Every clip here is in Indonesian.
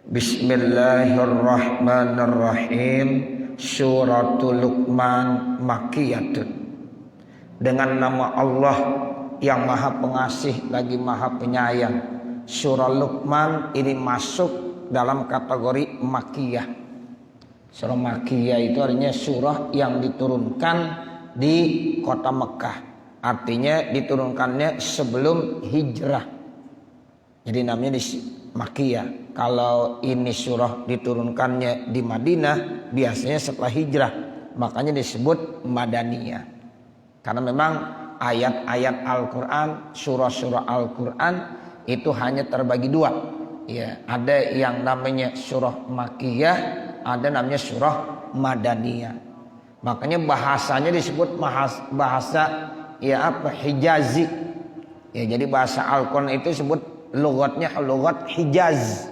Bismillahirrahmanirrahim. Suratul Luqman Makkiyatun. Dengan nama Allah yang Maha Pengasih lagi Maha Penyayang. Surah Luqman ini masuk dalam kategori Makkiyah. Surah Makkiyah itu artinya surah yang diturunkan di kota Mekah. Artinya diturunkannya sebelum hijrah. Jadi namanya Makkiyah. Kalau ini surah diturunkannya di Madinah, biasanya setelah hijrah, makanya disebut Madaniyah. Karena memang ayat-ayat Al-Quran, surah-surah Al-Quran itu hanya terbagi dua. Ya, ada yang namanya surah Makkiyah, ada namanya surah Madaniyah. Makanya bahasanya disebut bahasa Hijazi. Ya, jadi bahasa Al-Quran itu disebut lugatnya lugat Hijaz.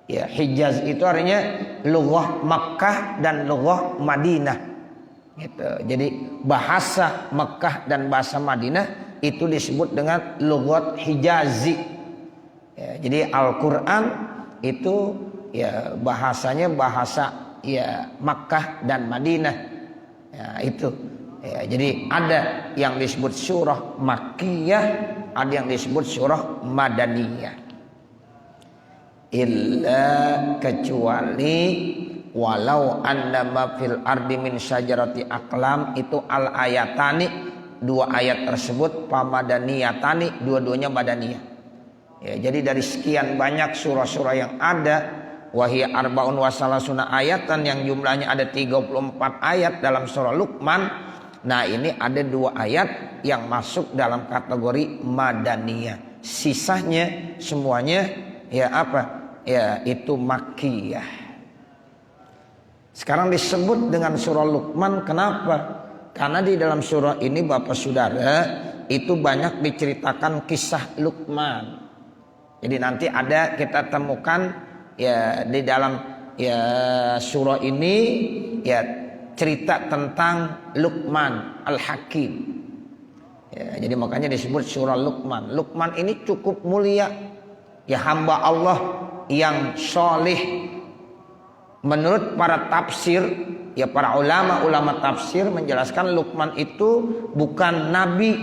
Ya, Hijaz itu artinya lughah Makkah dan lughah Madinah. Gitu. Jadi bahasa Makkah dan bahasa Madinah itu disebut dengan lugat Hijazi. Ya, jadi Al-Quran itu ya bahasanya bahasa ya Makkah dan Madinah. Ya, itu. Ya, jadi ada yang disebut surah Makkiyah, ada yang disebut surah Madaniyah. Illa kecuali walau annama fil ardi min syajarati aqlam, itu al ayatani, dua ayat tersebut pamadaniyatani, dua-duanya madaniyah. Ya, jadi dari sekian banyak surah-surah yang ada, wahia arbaun wasalasuna ayatan, yang jumlahnya ada 34 ayat dalam surah Luqman. Nah, ini ada dua ayat yang masuk dalam kategori madaniyah. Sisanya semuanya ya apa? Ya, itu Makkiyah. Sekarang disebut dengan surah Luqman, kenapa? Karena di dalam surah ini Bapak Saudara itu banyak diceritakan kisah Luqman. Jadi nanti ada kita temukan ya di dalam ya surah ini ya cerita tentang Luqman Al-Hakim. Ya, jadi makanya disebut surah Luqman. Luqman ini cukup mulia. Ya, hamba Allah yang solih. Menurut para tafsir, ya para ulama tafsir menjelaskan Luqman itu bukan nabi,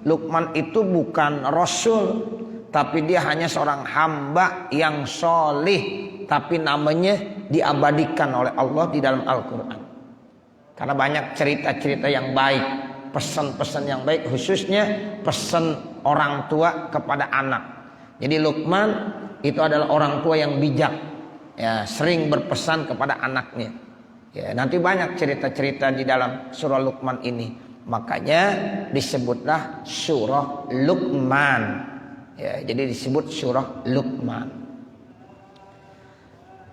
Luqman itu bukan rasul, tapi dia hanya seorang hamba yang solih, tapi namanya diabadikan oleh Allah di dalam Al-Quran. Karena banyak cerita-cerita yang baik, pesan-pesan yang baik, khususnya pesan orang tua kepada anak. Jadi Luqman itu adalah orang tua yang bijak, ya, sering berpesan kepada anaknya. Ya, nanti banyak cerita-cerita di dalam surah Luqman ini. Makanya disebutlah surah Luqman. Ya, jadi disebut surah Luqman.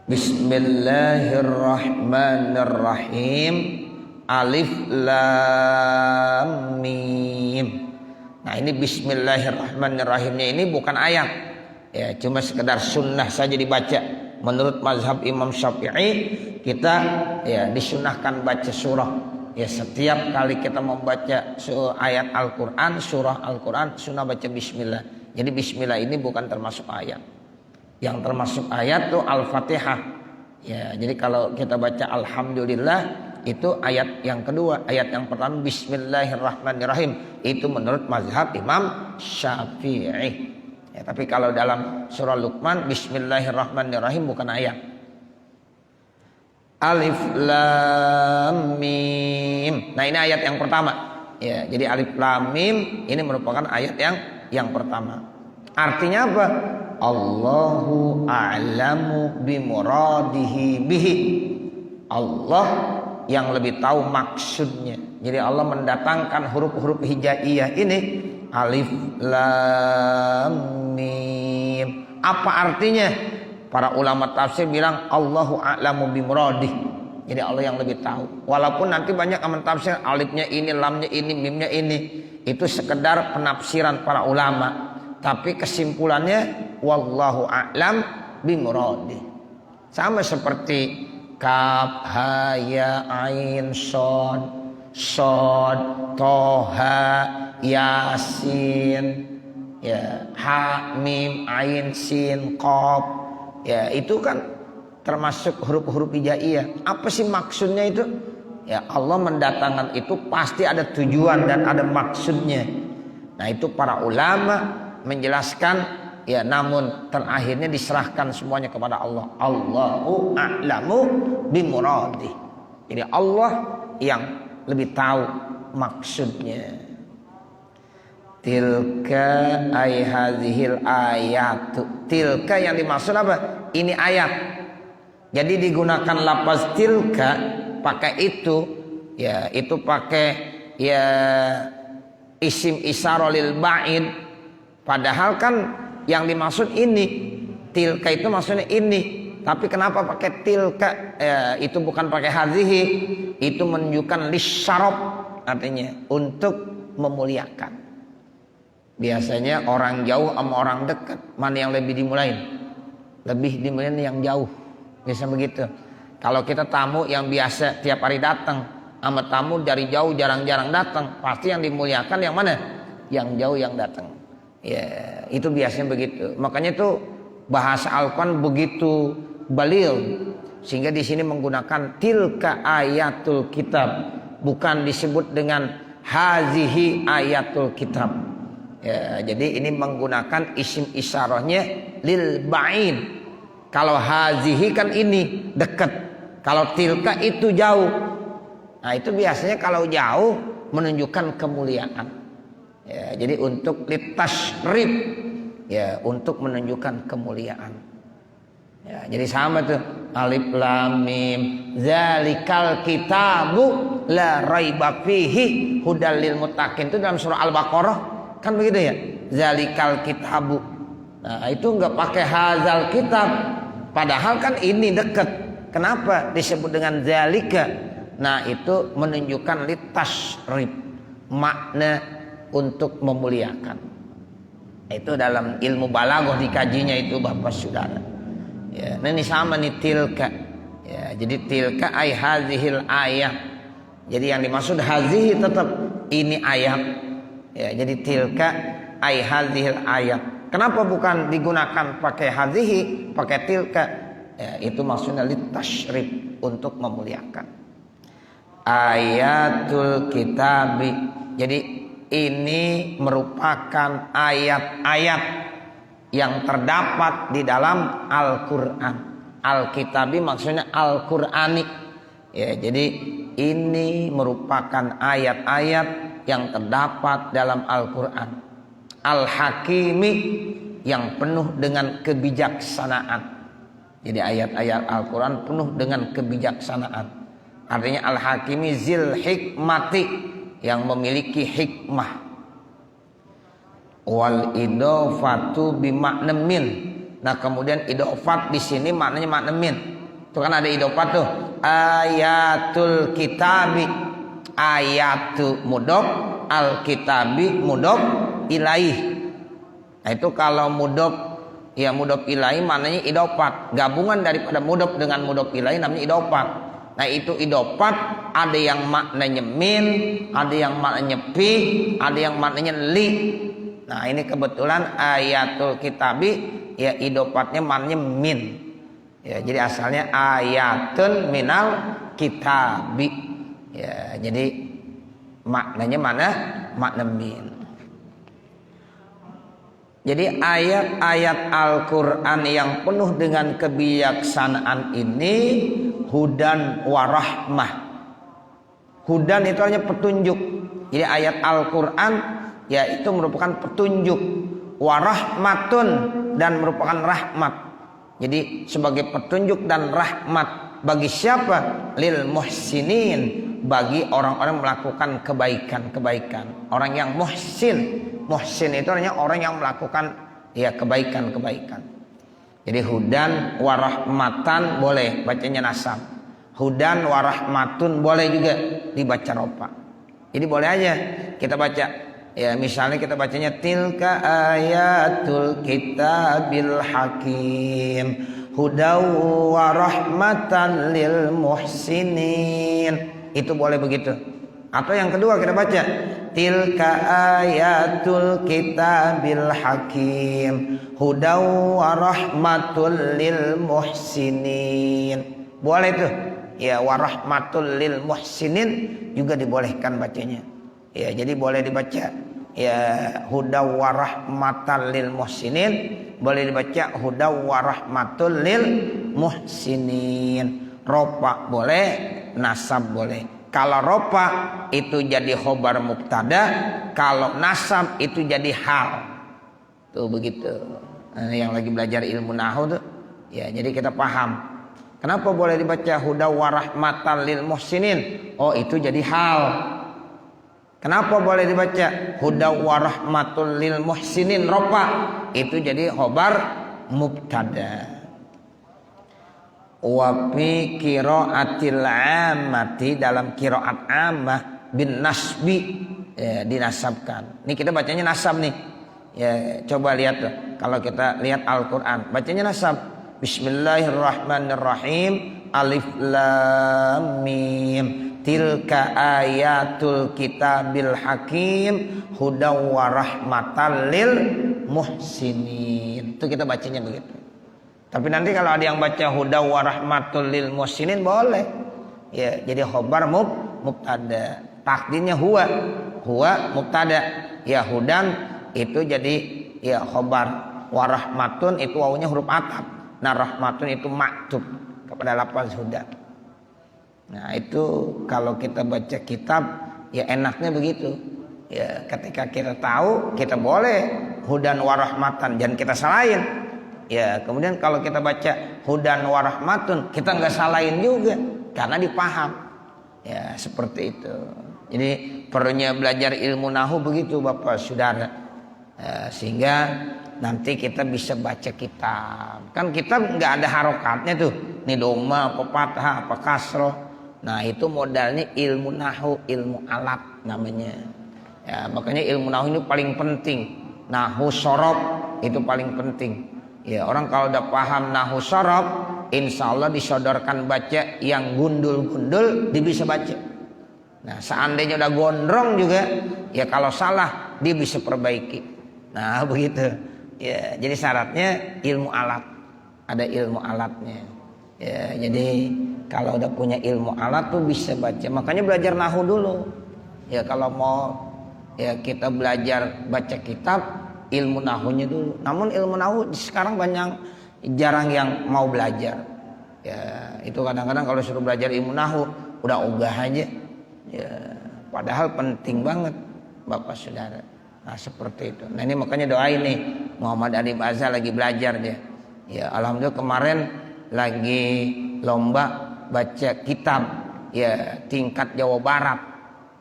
Bismillahirrahmanirrahim. Alif Lam Mim. Nah, ini Bismillahirrahmanirrahimnya ini bukan ayat. Ya, cuma sekedar sunnah saja dibaca. Menurut mazhab Imam Syafi'i, kita ya disunnahkan baca surah. Ya, setiap kali kita membaca ayat Al-Quran, surah Al-Quran, sunnah baca bismillah. Jadi bismillah ini bukan termasuk ayat. Yang termasuk ayat itu Al-Fatihah. Ya, jadi kalau kita baca Alhamdulillah itu ayat yang kedua. Ayat yang pertama Bismillahirrahmanirrahim, itu menurut mazhab Imam Syafi'i. Ya, tapi kalau dalam surah Luqman Bismillahirrahmanirrahim bukan ayat. Alif Lam Mim. Nah, ini ayat yang pertama. Ya, jadi Alif Lam Mim ini merupakan ayat yang pertama. Artinya apa? Allahu a'lamu bimuradihi bihi. Allah yang lebih tahu maksudnya. Jadi Allah mendatangkan huruf-huruf hijaiyah ini, Alif Lam Mim. Apa artinya? Para ulama tafsir bilang Allahu a'lamu bimuradih. Jadi Allah yang lebih tahu. Walaupun nanti banyak aman tafsir alifnya ini, lamnya ini, mimnya ini, itu sekedar penafsiran para ulama. Tapi kesimpulannya wallahu a'lam bimuradih. Sama seperti Kaf, Ha, Ya, Ain, Shad, Toha, Yasin, ya, Ha, Mim, Ain, Sin, Qaf. Ya itu kan termasuk huruf-huruf hijaiyah. Apa sih maksudnya itu? Ya Allah mendatangkan itu pasti ada tujuan dan ada maksudnya. Nah itu para ulama menjelaskan, ya namun terakhirnya diserahkan semuanya kepada Allah. Allahu a'lamu bimuradih. Jadi Allah yang lebih tahu maksudnya. Tilka ay hadhil ayat. Tilka yang dimaksud apa? Ini ayat. Jadi digunakan lafaz tilka pakai itu, ya itu pakai ya isim isyarah lil ba'id. Padahal kan yang dimaksud ini. Tilka itu maksudnya ini. Tapi kenapa pakai tilka? Itu bukan pakai hadhihi. Itu menunjukkan lisyarab, artinya untuk memuliakan. Biasanya orang jauh sama orang dekat, mana yang lebih dimulain? Lebih dimulain yang jauh. Biasa begitu. Kalau kita tamu yang biasa tiap hari datang, sama tamu dari jauh jarang-jarang datang, pasti yang dimuliakan yang mana? Yang jauh yang datang. Ya, itu biasanya begitu. Makanya itu bahasa Al-Quran begitu balil, sehingga di sini menggunakan tilka ayatul kitab, bukan disebut dengan hazihi ayatul kitab. Ya, jadi ini menggunakan isim isyarahnya lil ba'in. Kalau hazihi kan ini dekat, kalau tilka itu jauh. Nah itu biasanya kalau jauh menunjukkan kemuliaan. Ya, jadi untuk litasyrif, ya untuk menunjukkan kemuliaan. Ya, jadi sama tuh alif lam mim zalikal kitabu la raiba fihi hudal lil muttaqin, itu dalam surah Al-Baqarah kan begitu ya, zalikal kitabu. Nah itu enggak pakai hazal kitab, padahal kan ini dekat. Kenapa disebut dengan zalika? Nah itu menunjukkan litasyrif, makna untuk memuliakan. Itu dalam ilmu balaghah dikajinya itu Bapak Saudara. Ya, nah ini sama nih tilka. Ya, jadi tilka ay hazihil ayat. Jadi yang dimaksud hazihi tetap ini ayat. Ya, jadi tilka ay hazihil ayat. Kenapa bukan digunakan pakai hazihi, pakai tilka? Ya, itu maksudnya litasyrif, untuk memuliakan. Ayatul kitabi. Jadi ini merupakan ayat-ayat yang terdapat di dalam Al-Quran. Al-Kitabi maksudnya Al-Qurani. Ya, jadi ini merupakan ayat-ayat yang terdapat dalam Al-Quran. Al-Hakimi, yang penuh dengan kebijaksanaan. Jadi ayat-ayat Al-Quran penuh dengan kebijaksanaan. Artinya Al-Hakimi zil hikmati, yang memiliki hikmah. Wal idofatu bimakna min. Nah kemudian idofat di sini maknanya makna min. Itu kan ada idofat tuh. Ayatul kitabi, ayatu mudhof, al kitabi mudhof ilaih. Nah itu kalau mudhof, ya mudhof ilaih maknanya idofat, gabungan daripada mudhof dengan mudhof ilaih namanya idofat. Nah itu idofat, ada yang maknanya min, ada yang maknanya fi, ada yang maknanya li. Nah ini kebetulan ayatul kitabi, ya idofatnya maknanya min. Ya, jadi asalnya ayatun minal kitabi. Ya, jadi maknanya mana? Makna min. Jadi ayat-ayat Al-Quran yang penuh dengan kebijaksanaan ini hudan warahmah. Hudan itu artinya petunjuk. Jadi ayat Al-Quran ya itu merupakan petunjuk, warahmatun, dan merupakan rahmat. Jadi sebagai petunjuk dan rahmat bagi siapa? Lil muhsinin, bagi orang-orang melakukan kebaikan-kebaikan. Orang yang muhsin, muhsin itu artinya orang yang melakukan ya kebaikan-kebaikan. Jadi hudan warahmatan boleh bacanya nasab, hudan warahmatun boleh juga dibaca rofa. Jadi boleh aja kita baca. Ya misalnya kita bacanya tilka ayatul kitabil hakim hudaw wa rahmatan lil muhsinin. Itu boleh begitu. Atau yang kedua kita baca tilka ayatul kitabil hakim hudaw wa rahmatul lil muhsinin. Boleh tuh ya, wa rahmatul lil muhsinin juga dibolehkan bacanya ya. Jadi boleh dibaca ya hudaw wa rahmatal lil muhsinin, boleh dibaca hudaw wa rahmatul lil muhsinin. Rofa boleh, nasab boleh. Kalau rofa itu jadi khobar mubtada, kalau nasab itu jadi hal. Tuh begitu. Nah, yang lagi belajar ilmu nahwu tuh ya, jadi kita paham. Kenapa boleh dibaca hudaw wa rahmatal lil muhsinin? Oh, itu jadi hal. Kenapa boleh dibaca hudaw wa rahmatul lil muhsinin rofa? Itu jadi khobar mubtada. Wa fi qiraatil ammati, dalam qiraat ammah bin nasbi ya, dinasabkan. Ini kita bacanya nasab nih. Ya, coba lihat tuh. Kalau kita lihat Al-Qur'an, bacanya nasab. Bismillahirrahmanirrahim. Alif lam mim. Tilka ayatul kitabil hakim hudaw wa rahmatal lil muhsinin. Itu kita bacanya begitu. Tapi nanti kalau ada yang baca hudaw wa rahmatul lil muhsinin boleh. Ya, jadi khobar mubtada. Takdirnya huwa mubtada. Ya hudan itu jadi ya khobar. Wa rahmatun itu wawunya huruf ataf. Nah rahmatun itu maktub kepada lafaz huda. Nah itu kalau kita baca kitab ya enaknya begitu. Ya ketika kita tahu kita boleh hudan wa rahmatan, jangan kita salahin. Ya, kemudian kalau kita baca hudan wa rahmatun, kita nggak salahin juga karena dipaham. Ya, seperti itu. Jadi perlunya belajar ilmu nahwu begitu Bapak Saudara. Sehingga nanti kita bisa baca kitab. Kan kitab nggak ada harokatnya tuh. Ini doma, apa fathah, apa kasroh. Nah, itu modalnya ilmu nahwu, ilmu alat namanya. Ya, makanya ilmu nahwu ini paling penting. Nahwu shorof itu paling penting. Ya, orang kalau udah paham nahwu shorof, insya Allah disodorkan baca yang gundul-gundul dia bisa baca. Nah, seandainya udah gondrong juga, ya kalau salah dia bisa perbaiki. Nah, begitu. Ya, jadi syaratnya ilmu alat. Ada ilmu alatnya. Ya, jadi kalau udah punya ilmu alat tuh bisa baca. Makanya belajar nahwu dulu. Ya, kalau mau ya kita belajar baca kitab, ilmu nahwunya dulu. Namun ilmu nahwu sekarang jarang yang mau belajar. Ya, itu kadang-kadang kalau suruh belajar ilmu nahwu udah ogah aja. Ya, padahal penting banget Bapak Saudara. Nah, seperti itu. Nah, ini makanya doain nih Muhammad Adib Azhar lagi belajar dia. Ya, alhamdulillah kemarin lagi lomba baca kitab ya tingkat Jawa Barat.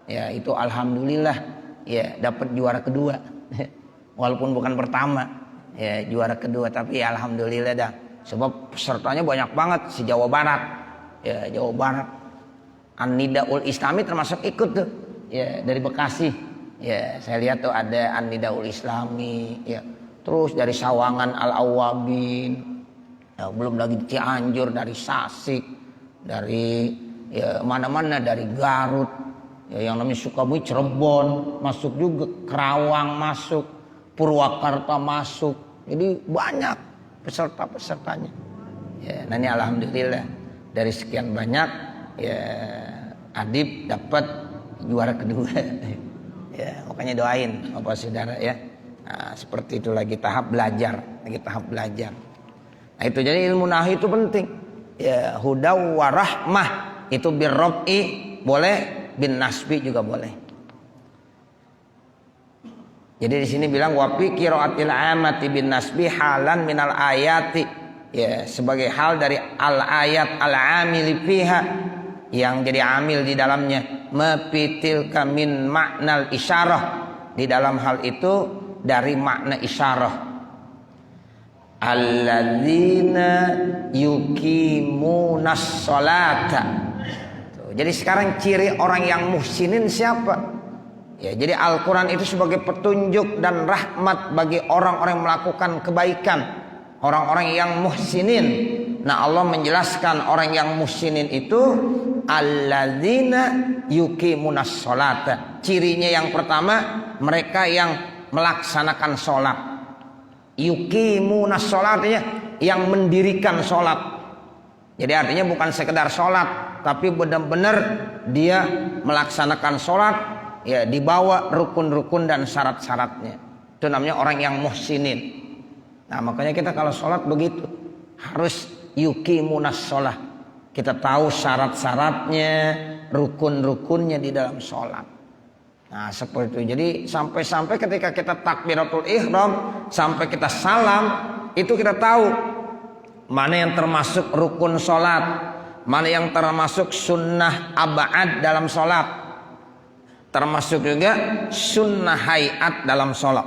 Ya, itu alhamdulillah ya dapat juara kedua. Walaupun bukan pertama, ya juara kedua, tapi ya alhamdulillah dah. Sebab pesertanya banyak banget si Jawa Barat. Ya, Jawa Barat. An-Nidaul Islami termasuk ikut tuh. Ya, dari Bekasi. Ya, saya lihat tuh ada An-Nidaul Islami, ya. Terus dari Sawangan Al-Awwabin. Ya, belum lagi Cianjur, dari Sasik, dari ya mana-mana, dari Garut. Ya, yang namanya Sukabumi, Cirebon masuk juga, Kerawang masuk. Purwakarta masuk, jadi banyak peserta-pesertanya. Ya, nah ini alhamdulillah dari sekian banyak ya Adib dapat juara kedua. Ya, makanya doain Bapak Saudara ya. Nah, seperti itu lagi tahap belajar. Nah, itu jadi ilmu nahwu itu penting. Ya, hudaw wa rahmah itu birrab'i boleh, bin nasbi juga boleh. Jadi di sini bilang wa fi qiraatil amati bin nasbi halan minal ayati, ya sebagai hal dari al ayat al amili fiha, yang jadi amil di dalamnya, mapitil kamin maknal isyarah, di dalam hal itu dari makna isyarah. Alladzina yuqimunas sholata. Jadi sekarang ciri orang yang muhsinin siapa? Ya, jadi Al-Quran itu sebagai petunjuk dan rahmat bagi orang-orang yang melakukan kebaikan, orang-orang yang muhsinin. Nah, Allah menjelaskan orang yang muhsinin itu alladzina yuqimunas sholata, cirinya yang pertama, mereka yang melaksanakan sholat. Yuqimunas sholat artinya yang mendirikan sholat. Jadi artinya bukan sekedar sholat, tapi benar-benar dia melaksanakan sholat, ya dibawa rukun-rukun dan syarat-syaratnya. Itu namanya orang yang muhsinin. Nah makanya kita kalau sholat begitu, harus yuqimunas sholat. Kita tahu syarat-syaratnya, rukun-rukunnya di dalam sholat. Nah seperti itu. Jadi sampai-sampai ketika kita takbiratul ihram, sampai kita salam, itu kita tahu mana yang termasuk rukun sholat, mana yang termasuk sunnah ab'ad dalam sholat, termasuk juga sunnah hayat dalam sholat.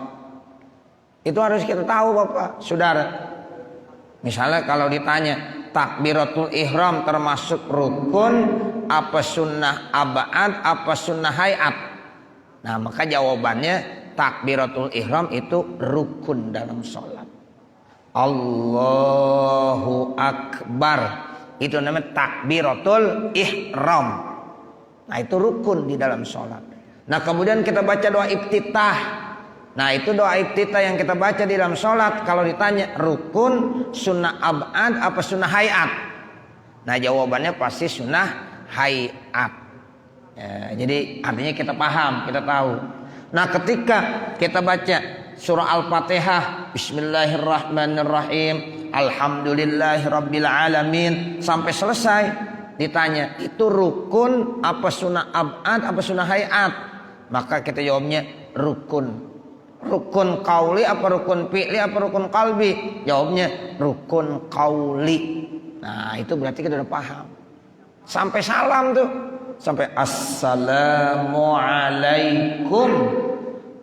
Itu harus kita tahu Bapak, Saudara. Misalnya kalau ditanya takbiratul ihram termasuk rukun, apa sunnah ab'ad, apa sunnah hayat? Nah maka jawabannya takbiratul ihram itu rukun dalam sholat. Allahu Akbar, itu namanya takbiratul ihram. Nah itu rukun di dalam sholat. Nah kemudian kita baca doa iftitah. Nah itu doa iftitah yang kita baca di dalam sholat. Kalau ditanya rukun, sunnah ab'ad, apa sunnah hayat? Nah jawabannya pasti sunnah hayat. Ya, jadi artinya kita paham, kita tahu. Nah ketika kita baca surah Al-Fatihah, Bismillahirrahmanirrahim, Alhamdulillahirabbil alamin, sampai selesai, ditanya itu rukun apa sunnah ab'ad apa sunnah hayat? Maka kita jawabnya rukun. Rukun qauli apa rukun fi'li apa rukun qalbi? Jawabnya rukun qauli. Nah itu berarti kita udah paham. Sampai salam tuh, sampai assalamualaikum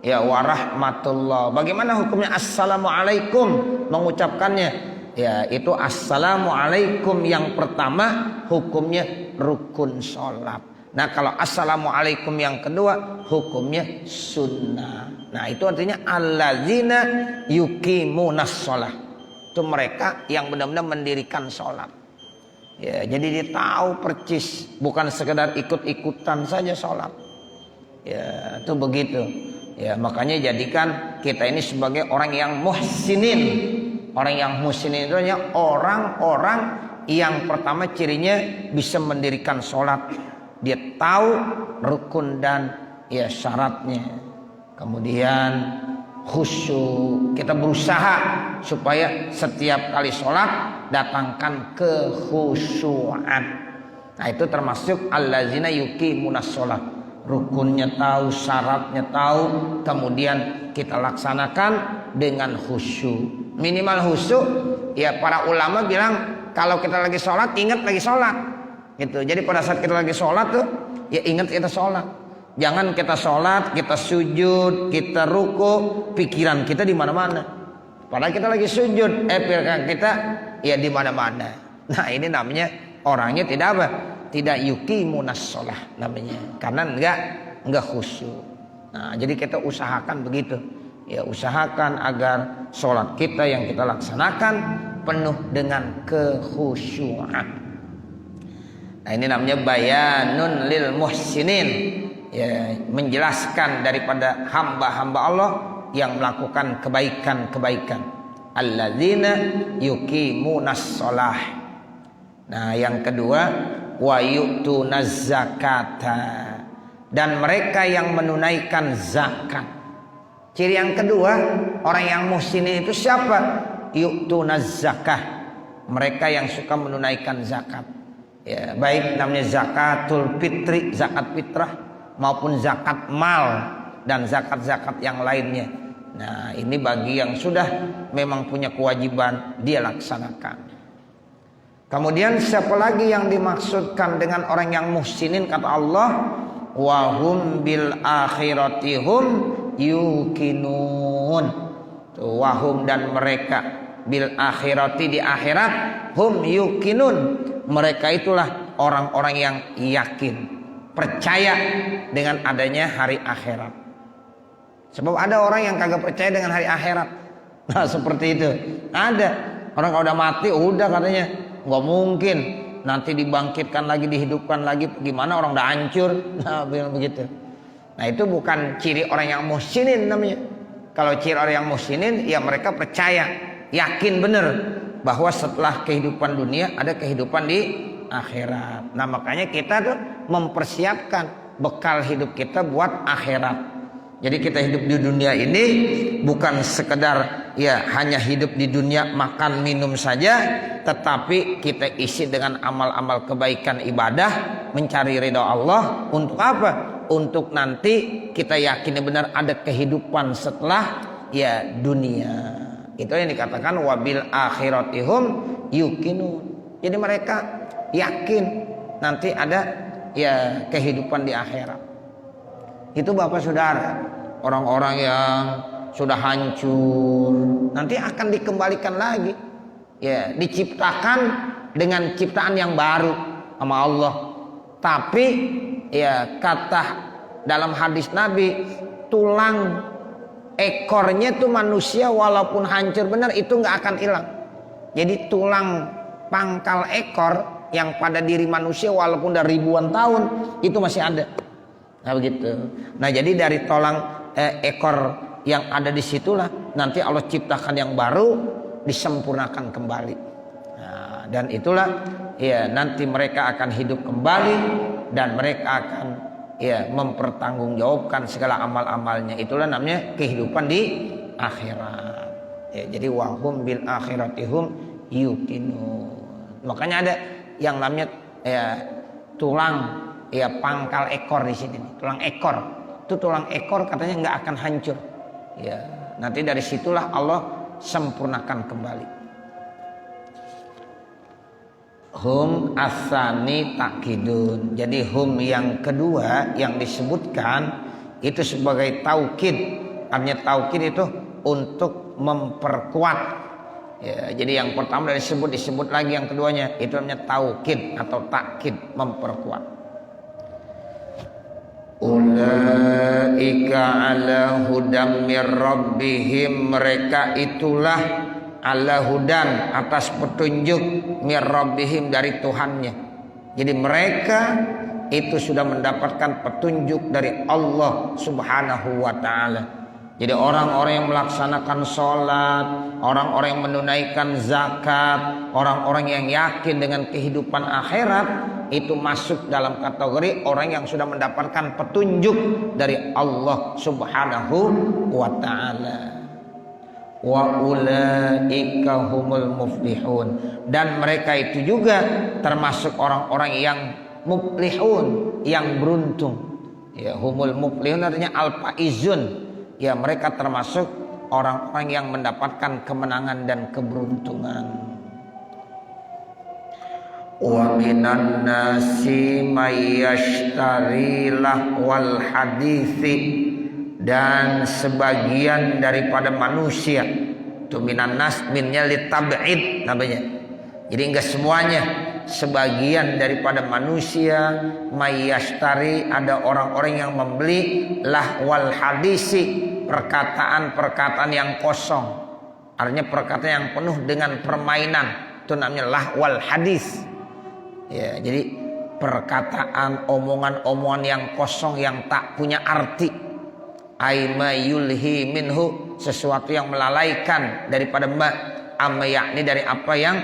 ya warahmatullah. Bagaimana hukumnya assalamualaikum mengucapkannya? Ya itu assalamualaikum yang pertama hukumnya rukun sholat. Nah kalau assalamualaikum yang kedua hukumnya sunnah. Nah itu artinya alladzina yuqimunas sholat. Itu mereka yang benar-benar mendirikan sholat. Ya jadi dia tahu percis, bukan sekedar ikut-ikutan saja sholat. Ya itu begitu. Ya makanya jadikan kita ini sebagai orang yang muhsinin. Orang yang muhsinin itu hanya orang-orang yang pertama cirinya bisa mendirikan sholat. Dia tahu rukun dan ya syaratnya. Kemudian khusyuk. Kita berusaha supaya setiap kali sholat datangkan kekhusyuan. Nah itu termasuk allazina yuqimunas sholat. Rukunnya tahu, syaratnya tahu, kemudian kita laksanakan dengan khusyuk. Minimal khusyuk, ya para ulama bilang kalau kita lagi sholat, ingat lagi sholat. Gitu. Jadi pada saat kita lagi sholat tuh, ya ingat kita sholat. Jangan kita sholat, kita sujud, kita ruku, pikiran kita di mana-mana. Padahal kita lagi sujud, pikiran kita ya di mana-mana. Nah ini namanya orangnya tidak apa? Tidak yuqimunas sholah namanya, karena enggak khusyuk. Nah jadi kita usahakan begitu, ya usahakan agar sholat kita yang kita laksanakan penuh dengan kekhusyuan. Nah ini namanya bayanun lil muhsinin, ya menjelaskan daripada hamba-hamba Allah yang melakukan kebaikan-kebaikan. Alladzina yuqimunas sholah. Nah yang kedua, wa yu'tunaz zakata, dan mereka yang menunaikan zakat. Ciri yang kedua, orang yang muhsinin itu siapa? Yu'tunaz zakah, mereka yang suka menunaikan zakat. Ya, baik namanya zakatul fitri, zakat fitrah, maupun zakat mal dan zakat-zakat yang lainnya. Nah ini bagi yang sudah memang punya kewajiban dia laksanakan. Kemudian siapa lagi yang dimaksudkan dengan orang yang muhsinin? Kata Allah, wahum bil akhiratihum yuqinun. Wahum dan mereka bil akhirati di akhirat, hum yuqinun, mereka itulah orang-orang yang yakin, percaya dengan adanya hari akhirat. Sebab ada orang yang kagak percaya dengan hari akhirat. Nah seperti itu. Ada orang kalau udah mati udah katanya nggak mungkin nanti dibangkitkan lagi, dihidupkan lagi. Gimana orang udah hancur? Nah bilang begitu. Nah itu bukan ciri orang yang muhsinin namanya. Kalau ciri orang yang muhsinin, ya mereka percaya, yakin benar bahwa setelah kehidupan dunia ada kehidupan di akhirat. Nah makanya kita tuh mempersiapkan bekal hidup kita buat akhirat. Jadi kita hidup di dunia ini bukan sekedar ya hanya hidup di dunia makan minum saja, tetapi kita isi dengan amal-amal kebaikan ibadah, mencari ridha Allah. Untuk apa? Untuk nanti kita yakin benar ada kehidupan setelah ya dunia. Itu yang dikatakan wabil akhiratihum yuqinun. Jadi mereka yakin nanti ada ya kehidupan di akhirat. Itu Bapak Saudara, orang-orang yang sudah hancur nanti akan dikembalikan lagi. Ya, diciptakan dengan ciptaan yang baru sama Allah. Tapi ya kata dalam hadis Nabi, tulang ekornya tuh manusia walaupun hancur benar itu nggak akan hilang. Jadi tulang pangkal ekor yang pada diri manusia walaupun udah ribuan tahun itu masih ada. Nah begitu. Nah jadi dari tulang ekor yang ada di situlah nanti Allah ciptakan yang baru, disempurnakan kembali. Nah, dan itulah ya nanti mereka akan hidup kembali dan mereka akan ya mempertanggungjawabkan segala amal-amalnya. Itulah namanya kehidupan di akhirat. Ya, jadi wahum bil akhiratihum yuqinun. Makanya ada yang namanya ya tulang ya pangkal ekor di sini, tulang ekor. Itu tulang ekor katanya nggak akan hancur. Ya, nanti dari situlah Allah sempurnakan kembali. Hum asani takidun. Jadi hum yang kedua yang disebutkan itu sebagai taukid. Artinya taukid itu untuk memperkuat. Ya, jadi yang pertama dari disebut lagi yang keduanya itu namanya taukid atau takkid, memperkuat. Ulaika ala hudam mir rabbihim, mereka itulah ala hudan, atas petunjuk mir rabbihim, dari Tuhannya. Jadi mereka itu sudah mendapatkan petunjuk dari Allah Subhanahu wa taala. Jadi orang-orang yang melaksanakan sholat, orang-orang yang menunaikan zakat, orang-orang yang yakin dengan kehidupan akhirat, itu masuk dalam kategori orang yang sudah mendapatkan petunjuk dari Allah Subhanahu wa ta'ala. Wa ulaika humul muflihun, dan mereka itu juga termasuk orang-orang yang muflihun, yang beruntung. Ya, humul muflihun artinya al-faizun. Ya, mereka termasuk orang-orang yang mendapatkan kemenangan dan keberuntungan. Wa minan nasi may yashtari lahwal hadisi, dan sebagian daripada manusia itu minan nas, minnya litab'id namanya. Jadi enggak semuanya, sebagian daripada manusia may yashtari, ada orang-orang yang membeli lahwal hadisi, perkataan-perkataan yang kosong. Artinya perkataan yang penuh dengan permainan, itu namanya lahwal hadis. Ya, jadi perkataan, omongan-omongan yang kosong, yang tak punya arti. Aima yulhi minhu, sesuatu yang melalaikan daripada yakni dari apa yang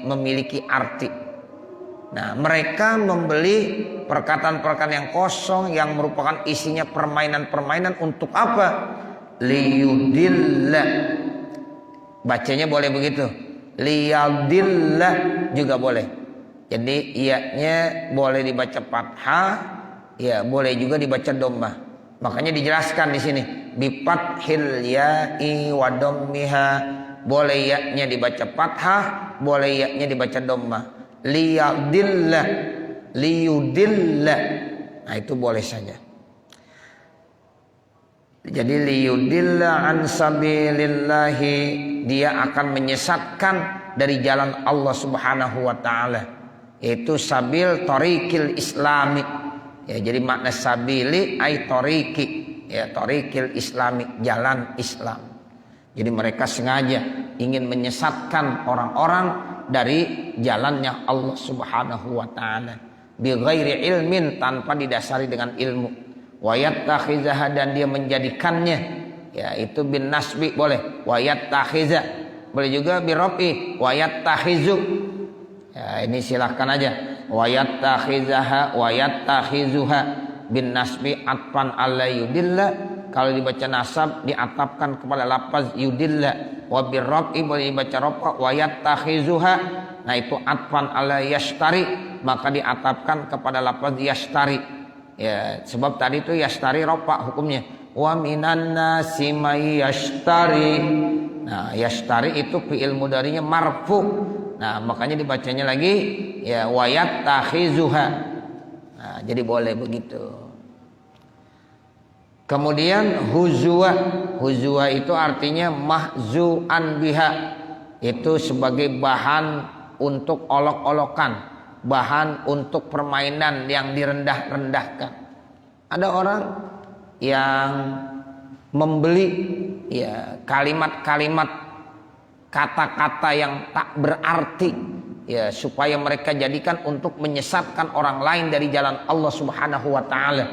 memiliki arti. Nah, mereka membeli perkataan-perkataan yang kosong yang merupakan isinya permainan-permainan untuk apa? Liyudilla. Bacanya boleh begitu. Liyadilla juga boleh. Jadi iyanya boleh dibaca fathah, ya boleh juga dibaca dhammah. Makanya dijelaskan di sini bi fathil ya'i wa dhammiha, boleh ya-nya dibaca fathah, boleh ya-nya dibaca dhammah. Liyadilla, liyudilla, nah itu boleh saja. Jadi liyudilla an sabilillahi, dia akan menyesatkan dari jalan Allah Subhanahu wa taala, yaitu sabil tariqil islami. Ya, jadi makna sabili ay tariqi, ya tariqil islami, jalan Islam. Jadi mereka sengaja ingin menyesatkan orang-orang dari jalannya Allah Subhanahu wa taala bi ghairi ilmin, tanpa didasari dengan ilmu. wa yattakhizaha dan dia menjadikannya, ya itu bin nasbi boleh, wa yattakhiza boleh juga bi rafi wa yattakhizu, ya ini silahkan aja, wa yattakhizaha wa yattakhizuha bin nasbi atfan ala yudilla, kalau dibaca nasab diatapkan kepada lafaz yudilla, wa bir rafi boleh dibaca rafa wa yattakhizuha, nah itu atfan ala yashtari, maka diatapkan kepada lafaz yashtari, ya sebab tadi itu yashtari rafa hukumnya, wa minan nasi may yashtari, nah yashtari itu fi'il mudhari'nya marfu, nah makanya dibacanya lagi ya wa yattakhizuha, nah jadi boleh begitu. Kemudian huzwa, huzwa itu artinya mahzu'an biha, itu sebagai bahan untuk olok-olokan, bahan untuk permainan yang direndah-rendahkan. Ada orang yang membeli ya kalimat-kalimat, kata-kata yang tak berarti ya supaya mereka jadikan untuk menyesatkan orang lain dari jalan Allah Subhanahu wa taala,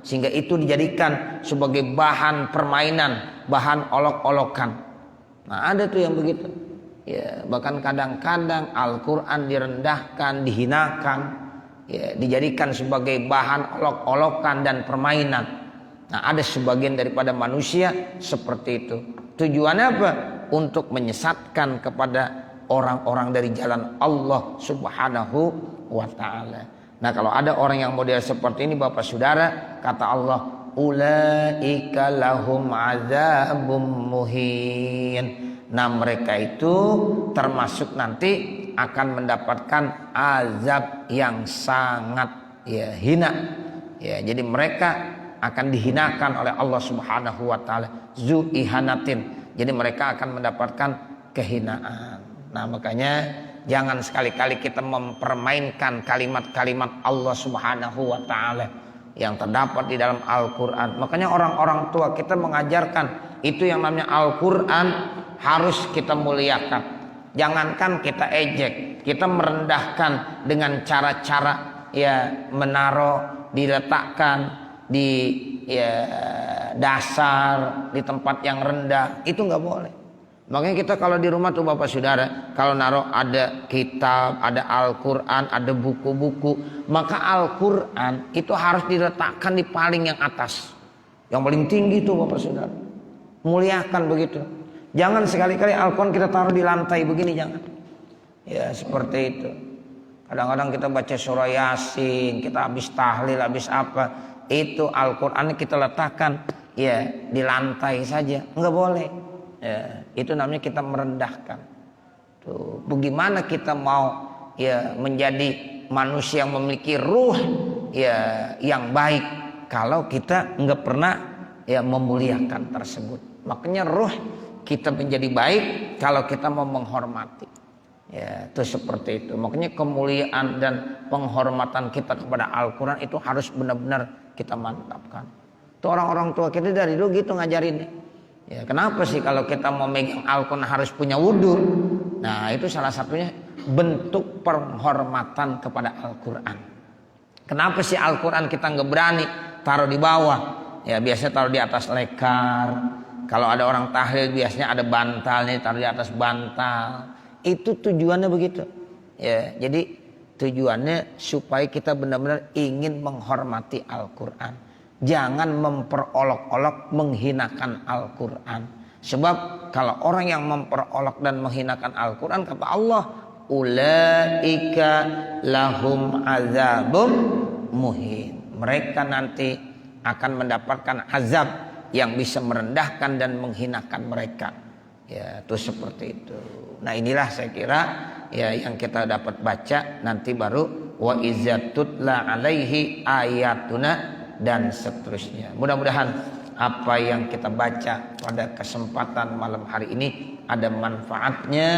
sehingga itu dijadikan sebagai bahan permainan, bahan olok-olokan. Nah, ada tuh yang begitu. Ya, bahkan kadang-kadang Al-Qur'an direndahkan, dihinakan, ya, dijadikan sebagai bahan olok-olokan dan permainan. Nah, ada sebagian daripada manusia seperti itu. Tujuannya apa? Untuk menyesatkan kepada orang-orang dari jalan Allah Subhanahu wa taala. Nah, kalau ada orang yang model seperti ini Bapak Saudara, kata Allah, ulaika lahum adzabum muhin. Nah, mereka itu termasuk nanti akan mendapatkan azab yang sangat ya hina. Ya, jadi mereka akan dihinakan oleh Allah Subhanahu wa taala, zu ihanatin. Jadi mereka akan mendapatkan kehinaan. Nah, makanya jangan sekali-kali kita mempermainkan kalimat-kalimat Allah Subhanahu wa taala yang terdapat di dalam Al-Qur'an. Makanya orang-orang tua kita mengajarkan itu yang namanya Al-Qur'an harus kita muliakan. Jangankan kita ejek, kita merendahkan dengan cara-cara ya menaruh, diletakkan di ya dasar, di tempat yang rendah, itu nggak boleh. Makanya kita kalau di rumah tuh Bapak Saudara, kalau naruh ada kitab, ada Al-Qur'an, ada buku-buku, maka Al-Qur'an itu harus diletakkan di paling yang atas, yang paling tinggi tuh Bapak Saudara. Muliakan begitu. Jangan sekali-kali Al-Qur'an kita taruh di lantai begini, jangan. Ya seperti itu. Kadang-kadang kita baca surah Yasin, kita habis tahlil, habis apa, itu Al-Qur'an kita letakkan ya di lantai saja, nggak boleh. Ya, itu namanya kita merendahkan. Tuh, bagaimana kita mau ya menjadi manusia yang memiliki ruh ya yang baik kalau kita nggak pernah ya memuliakan tersebut. Makanya ruh kita menjadi baik kalau kita mau menghormati. Ya, itu seperti itu. Makanya kemuliaan dan penghormatan kita kepada Al-Qur'an itu harus benar-benar kita mantapkan. Itu orang-orang tua kita dari dulu gitu ngajarinnya. Ya, kenapa sih kalau kita mau megang Al-Qur'an harus punya wudhu? Nah, itu salah satunya bentuk penghormatan kepada Al-Qur'an. Kenapa sih Al-Qur'an kita nggak berani taruh di bawah? Ya, biasanya taruh di atas lekar. Kalau ada orang tahlil biasanya ada bantalnya, taruh di atas bantal. Itu tujuannya begitu. Ya, jadi tujuannya supaya kita benar-benar ingin menghormati Al-Qur'an. Jangan memperolok-olok menghinakan Al-Qur'an. Sebab kalau orang yang memperolok dan menghinakan Al-Qur'an, kata Allah, ulaika lahum azabum muhin. Mereka nanti akan mendapatkan azab yang bisa merendahkan dan menghinakan mereka. Ya, itu seperti itu. Nah, inilah saya kira ya yang kita dapat baca, nanti baru wa izzatutla alaihi ayatuna dan seterusnya. Mudah-mudahan apa yang kita baca pada kesempatan malam hari ini ada manfaatnya,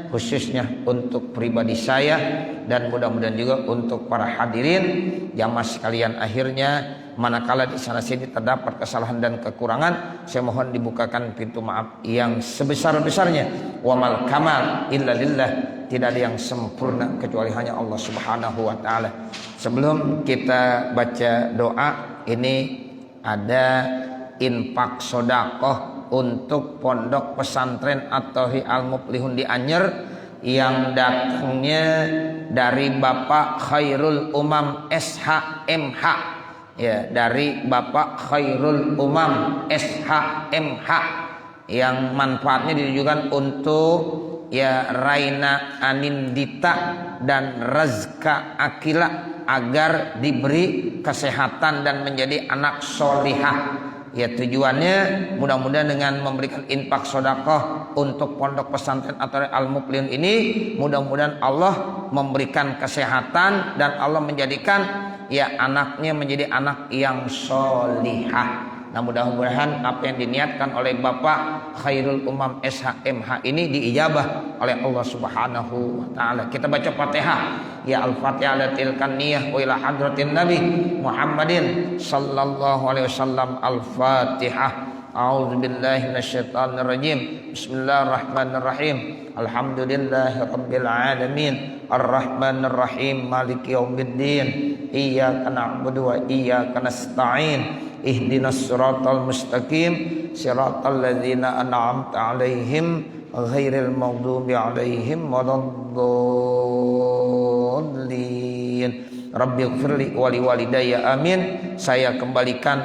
khususnya untuk pribadi saya dan mudah-mudahan juga untuk para hadirin jamaah sekalian. Akhirnya manakala di sana sini terdapat kesalahan dan kekurangan, saya mohon dibukakan pintu maaf yang sebesar-besarnya. Wa mal kamal illa lillah. Tidak ada yang sempurna kecuali hanya Allah Subhanahu wa taala. Sebelum kita baca doa ini, ada infak sodakoh untuk pondok pesantren atau Al-Muflihun di Anyer yang datangnya dari Bapak Khairul Umam SHMH, ya, dari Bapak Khairul Umam SHMH, yang manfaatnya ditujukan untuk ya Raina Anindita dan Razka Akila agar diberi kesehatan dan menjadi anak solihah. Ya, tujuannya mudah-mudahan dengan memberikan infak sodakoh untuk pondok pesantren atau Al-Muflihun ini, mudah-mudahan Allah memberikan kesehatan dan Allah menjadikan ya anaknya menjadi anak yang solihah. Nah, mudah-mudahan apa yang diniatkan oleh Bapak Khairul Umam SHMH ini diijabah oleh Allah Subhanahu wa taala. Kita baca Fatihah. Ya Al-Fatihah latil kaniyah wa ila hadratin Nabi Muhammadin sallallahu alaihi wasallam. Al-Fatihah. A'udzu billahi minasyaitonir rajim. Bismillahirrahmanirrahim. Alhamdulillahirabbil alamin. Arrahmanir rahim. Maliki yaumiddin. Iyyaka na'budu wa iyyaka nasta'in. Ihdinas siratal mustaqim siratal ladzina an'amta 'alaihim ghairil maghdubi 'alaihim waladdallin. Rabbighfirli wa liwalidayya amin. Saya kembalikan